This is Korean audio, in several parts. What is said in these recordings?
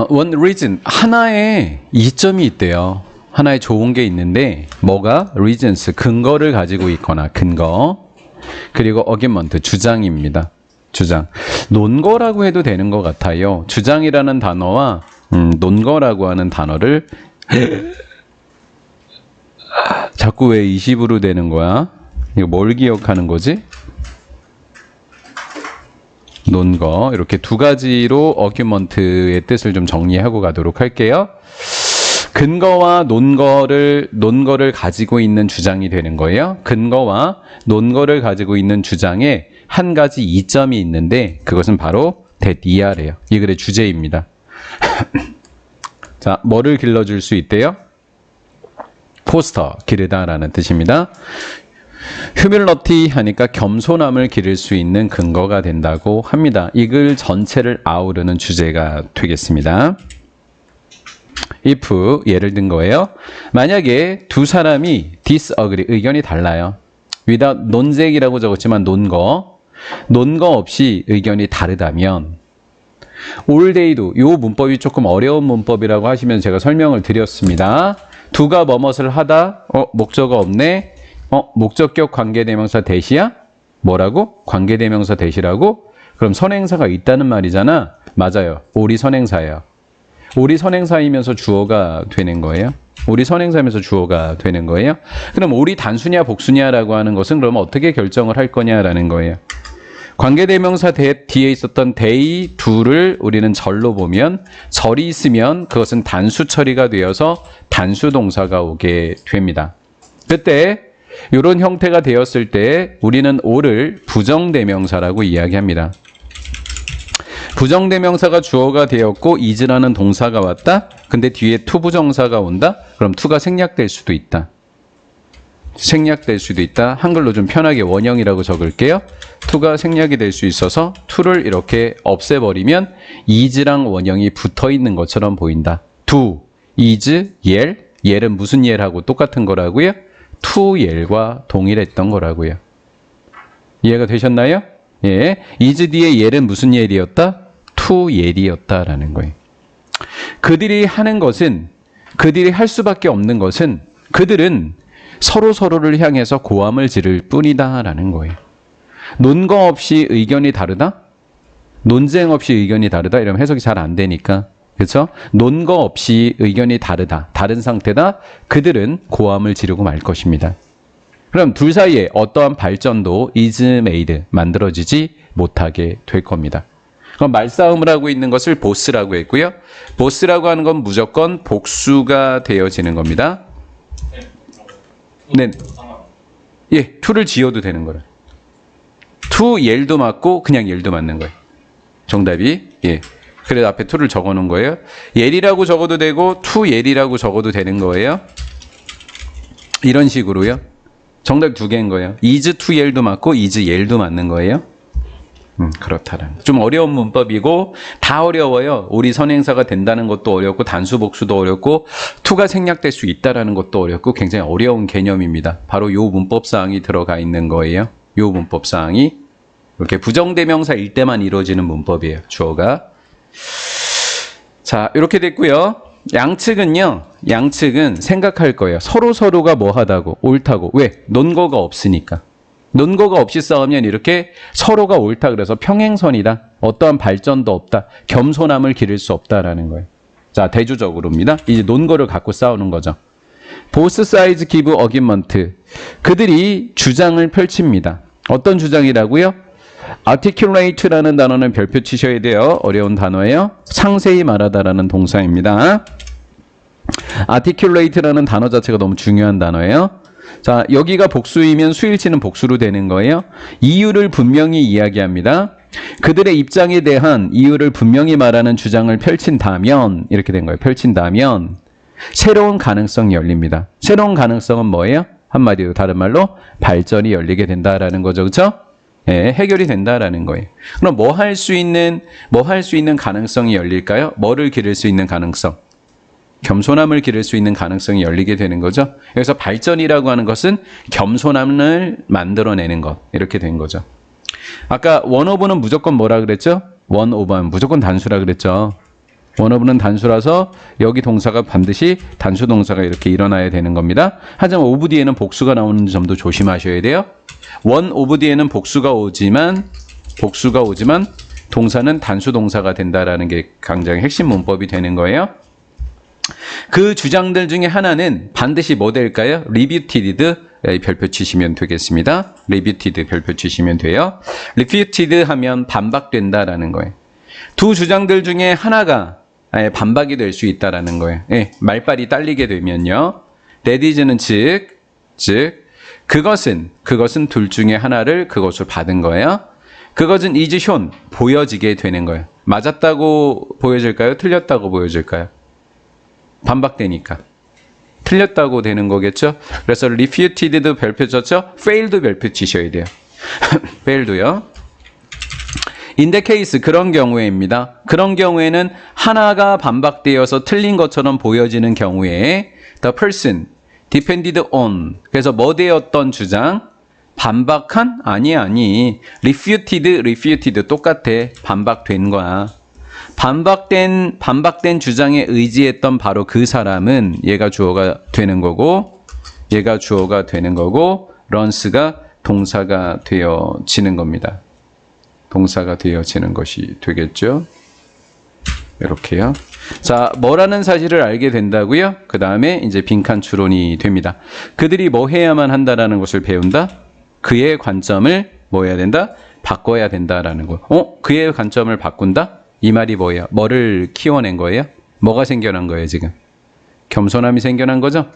one reason. 하나의 이점이 있대요. 하나의 좋은 게 있는데, 뭐가? reasons. 근거를 가지고 있거나, 근거. 그리고 argument. 주장입니다. 주장. 논거라고 해도 되는 것 같아요. 주장이라는 단어와, 논거라고 하는 단어를, 자꾸 왜 20으로 되는 거야? 이거 뭘 기억하는 거지? 논거. 이렇게 두 가지로 argument의 뜻을 좀 정리하고 가도록 할게요. 근거와 논거를 가지고 있는 주장이 되는 거예요. 근거와 논거를 가지고 있는 주장에 한 가지 이점이 있는데 그것은 바로 that 이하래요. 이 글의 주제입니다. 자, 뭐를 길러줄 수 있대요? 포스터, 기르다라는 뜻입니다. 휴밀러티 하니까 겸손함을 기를 수 있는 근거가 된다고 합니다. 이 글 전체를 아우르는 주제가 되겠습니다. if, 예를 든 거예요. 만약에 두 사람이 disagree, 의견이 달라요. without 논쟁이라고 적었지만 논거 없이 의견이 다르다면 all day도, 이 문법이 조금 어려운 문법이라고 하시면 제가 설명을 드렸습니다. 두가 뭐뭇을 하다, 목적어 없네, 목적격 관계대명사 대시야? 뭐라고? 관계대명사 대시라고? 그럼 선행사가 있다는 말이잖아. 맞아요. all이 선행사예요. all이 선행사이면서 주어가 되는 거예요. all이 선행사이면서 주어가 되는 거예요. 그럼 all이 단수냐 복수냐라고 하는 것은 그럼 어떻게 결정을 할 거냐라는 거예요. 관계대명사 뒤에 있었던 they, do를 우리는 절로 보면 절이 있으면 그것은 단수 처리가 되어서 단수 동사가 오게 됩니다. 그때 이런 형태가 되었을 때 우리는 all을 부정대명사라고 이야기합니다. 부정대명사가 주어가 되었고 is라는 동사가 왔다. 근데 뒤에 to 부정사가 온다. 그럼 to가 생략될 수도 있다. 생략될 수도 있다. 한글로 좀 편하게 원형이라고 적을게요. to가 생략이 될 수 있어서 to를 이렇게 없애버리면 is랑 원형이 붙어있는 것처럼 보인다. do, is, yel은 무슨 yel하고 똑같은 거라고요? to yel과 동일했던 거라고요. 이해가 되셨나요? 예, is 뒤에 yel은 무슨 yel이었다? to yel이었다라는 거예요. 그들이 하는 것은, 그들이 할 수밖에 없는 것은 그들은 서로를 향해서 고함을 지를 뿐이다라는 거예요. 논거 없이 의견이 다르다? 논쟁 없이 의견이 다르다? 이러면 해석이 잘 안 되니까. 그렇죠? 논거 없이 의견이 다르다. 다른 상태다. 그들은 고함을 지르고 말 것입니다. 그럼 둘 사이에 어떠한 발전도 is made, 만들어지지 못하게 될 겁니다. 그럼 말싸움을 하고 있는 것을 보스라고 했고요. 보스라고 하는 건 무조건 복수가 되어지는 겁니다. 네. 예, to를 지어도 되는 거예요. to yel도 맞고 그냥 yel도 맞는 거예요. 정답이. 예. 그래서 앞에 to를 적어 놓은 거예요. yel이라고 적어도 되고 to yel이라고 적어도 되는 거예요. 이런 식으로요. 정답 두 개인 거예요. is to yel도 맞고 is yel도 맞는 거예요. 그렇다는. 좀 어려운 문법이고 다 어려워요. all이 선행사가 된다는 것도 어렵고 단수 복수도 어렵고 to가 생략될 수 있다라는 것도 어렵고 굉장히 어려운 개념입니다. 바로 요 문법 사항이 들어가 있는 거예요. 요 문법 사항이 이렇게 부정대명사일 때만 이루어지는 문법이에요. 주어가. 자, 이렇게 됐고요. 양측은 생각할 거예요. 서로가 뭐 하다고, 옳다고. 왜? 논거가 없으니까. 논거가 없이 싸우면 이렇게 서로가 옳다 그래서 평행선이다. 어떠한 발전도 없다. 겸손함을 기를 수 없다라는 거예요. 자, 대조적으로입니다. 이제 논거를 갖고 싸우는 거죠. Both sides give argument. 그들이 주장을 펼칩니다. 어떤 주장이라고요? articulate라는 단어는 별표 치셔야 돼요. 어려운 단어예요. 상세히 말하다라는 동사입니다. articulate라는 단어 자체가 너무 중요한 단어예요. 자, 여기가 복수이면 수일치는 복수로 되는 거예요. 이유를 분명히 이야기합니다. 그들의 입장에 대한 이유를 분명히 말하는 주장을 펼친다면, 이렇게 된 거예요. 펼친다면 새로운 가능성이 열립니다. 새로운 가능성은 뭐예요? 한마디로 다른 말로 발전이 열리게 된다라는 거죠. 그렇죠? 예, 해결이 된다라는 거예요. 그럼 뭐 할 수 있는 가능성이 열릴까요? 뭐를 기를 수 있는 가능성? 겸손함을 기를 수 있는 가능성이 열리게 되는 거죠. 그래서 발전이라고 하는 것은 겸손함을 만들어내는 것. 이렇게 된 거죠. 아까 원오브는 무조건 뭐라 그랬죠? 원오브는 무조건 단수라 그랬죠. 원어브는 단수라서 여기 동사가 반드시 단수 동사가 이렇게 일어나야 되는 겁니다. 하지만 오브 뒤에는 복수가 나오는 점도 조심하셔야 돼요. 원 오브 뒤에는 복수가 오지만 동사는 단수 동사가 된다라는 게 굉장히 핵심 문법이 되는 거예요. 그 주장들 중에 하나는 반드시 뭐 될까요? refuted 별표 치시면 되겠습니다. refuted 별표 치시면 돼요. refuted 하면 반박된다라는 거예요. 두 주장들 중에 하나가 반박이 될 수 있다라는 거예요. 예, 말빨이 딸리게 되면요. that is는 즉 그것은 둘 중에 하나를 그것을 받은 거예요. 그것은 is shown 보여지게 되는 거예요. 맞았다고 보여질까요? 틀렸다고 보여질까요? 반박되니까 틀렸다고 되는 거겠죠. 그래서 refuted도 별표 쳤죠. failed 별표 치셔야 돼요. failed요. in the case 그런 경우에입니다. 그런 경우에는 하나가 반박되어서 틀린 것처럼 보여지는 경우에 the person depended on 그래서 뭐 되었던 주장 반박한? 아니 refuted 똑같아. 반박된 거야. 반박된 주장에 의지했던 바로 그 사람은 얘가 주어가 되는 거고 runs가 동사가 되어지는 겁니다. 동사가 되어지는 것이 되겠죠. 이렇게요. 자, 뭐라는 사실을 알게 된다고요? 그 다음에 이제 빈칸 추론이 됩니다. 그들이 뭐 해야만 한다라는 것을 배운다? 그의 관점을 뭐 해야 된다? 바꿔야 된다라는 거. 그의 관점을 바꾼다? 이 말이 뭐예요? 뭐를 키워낸 거예요? 뭐가 생겨난 거예요, 지금? 겸손함이 생겨난 거죠?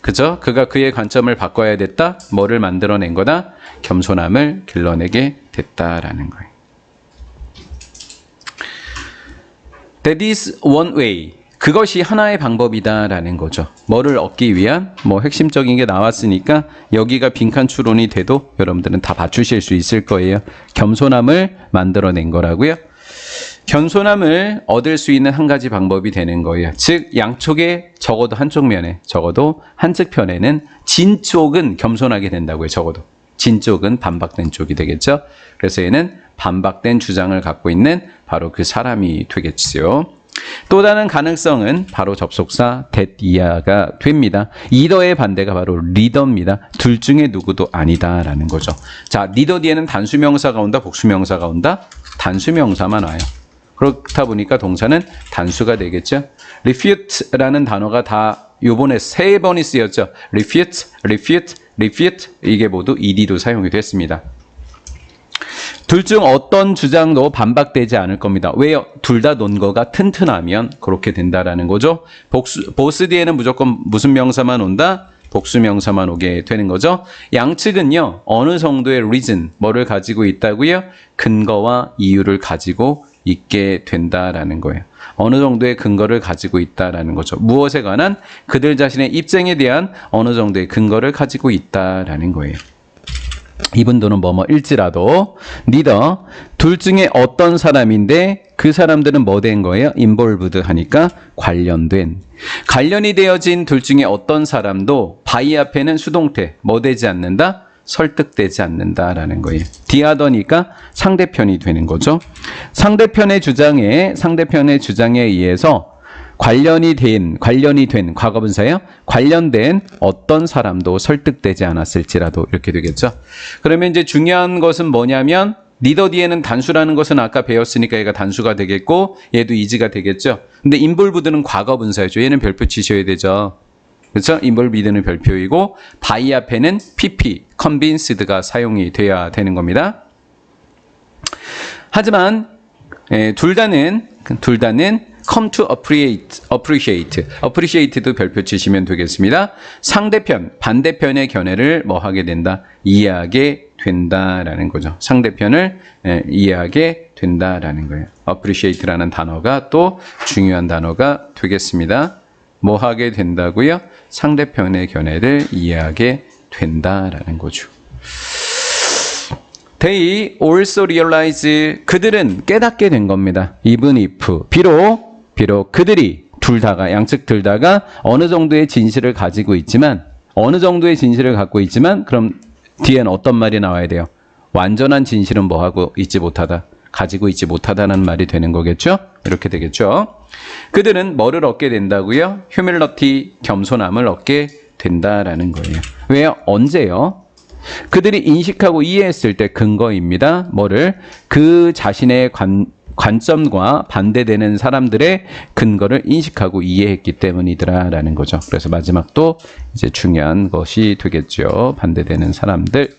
그죠? 그가 그의 관점을 바꿔야 됐다? 뭐를 만들어낸 거다? 겸손함을 길러내게 됐다라는 거예요. That is one way. 그것이 하나의 방법이다라는 거죠. 뭐를 얻기 위한? 뭐 핵심적인 게 나왔으니까 여기가 빈칸 추론이 돼도 여러분들은 다 맞추실 수 있을 거예요. 겸손함을 만들어낸 거라고요. 겸손함을 얻을 수 있는 한 가지 방법이 되는 거예요. 즉 양쪽에 적어도 한쪽 면에 적어도 한측 편에는 진 쪽은 겸손하게 된다고요. 적어도 진 쪽은 반박된 쪽이 되겠죠. 그래서 얘는 반박된 주장을 갖고 있는 바로 그 사람이 되겠지요. 또 다른 가능성은 바로 접속사 that 이하가 됩니다. either의 반대가 바로 leader입니다. 둘 중에 누구도 아니다라는 거죠. 자, leader 뒤에는 단수명사가 온다, 복수명사가 온다? 단수명사만 와요. 그렇다 보니까 동사는 단수가 되겠죠. refute라는 단어가 다 요번에 3번이 쓰였죠. refute 이게 모두 ed로 사용이 됐습니다. 둘 중 어떤 주장도 반박되지 않을 겁니다. 왜요? 둘 다 논거가 튼튼하면 그렇게 된다라는 거죠. 보스 뒤에는 무조건 무슨 명사만 온다? 복수명사만 오게 되는 거죠. 양측은요. 어느 정도의 reason, 뭐를 가지고 있다고요? 근거와 이유를 가지고 있게 된다라는 거예요. 어느 정도의 근거를 가지고 있다라는 거죠. 무엇에 관한? 그들 자신의 입장에 대한 어느 정도의 근거를 가지고 있다라는 거예요. 이분들은 뭐뭐일지라도 리더 둘 중에 어떤 사람인데 그 사람들은 뭐 된 거예요? involved 하니까 관련이 되어진 둘 중에 어떤 사람도 by 앞에는 수동태 뭐 되지 않는다? 설득되지 않는다라는 거예요. 디아더니까 상대편이 되는 거죠. 상대편의 주장에 의해서 관련이 된 과거분사예요. 관련된 어떤 사람도 설득되지 않았을지라도 이렇게 되겠죠. 그러면 이제 중요한 것은 뭐냐면 리더 뒤에는 단수라는 것은 아까 배웠으니까 얘가 단수가 되겠고 얘도 이지가 되겠죠. 근데 involved는 과거분사죠. 얘는 별표 치셔야 되죠. 그렇죠? involved는 별표이고 by 앞에는 pp, convinced가 사용이 돼야 되는 겁니다. 하지만 둘 다는 come to appreciate도 별표 치시면 되겠습니다. 상대편, 반대편의 견해를 뭐 하게 된다? 이해하게 된다라는 거죠. 상대편을 이해하게 된다라는 거예요. appreciate라는 단어가 또 중요한 단어가 되겠습니다. 뭐 하게 된다고요? 상대편의 견해를 이해하게 된다라는 거죠. They also realize 그들은 깨닫게 된 겁니다. even if 비록 그들이 둘 다가 양측 둘 다가 어느 정도의 진실을 갖고 있지만 그럼 뒤엔 어떤 말이 나와야 돼요? 완전한 진실은 뭐 하고 있지 못하다. 가지고 있지 못하다는 말이 되는 거겠죠? 이렇게 되겠죠? 그들은 뭐를 얻게 된다고요? 휴밀러티, 겸손함을 얻게 된다라는 거예요. 왜요? 언제요? 그들이 인식하고 이해했을 때 근거입니다. 뭐를? 그 자신의 관점과 반대되는 사람들의 근거를 인식하고 이해했기 때문이더라라는 거죠. 그래서 마지막도 이제 중요한 것이 되겠죠. 반대되는 사람들.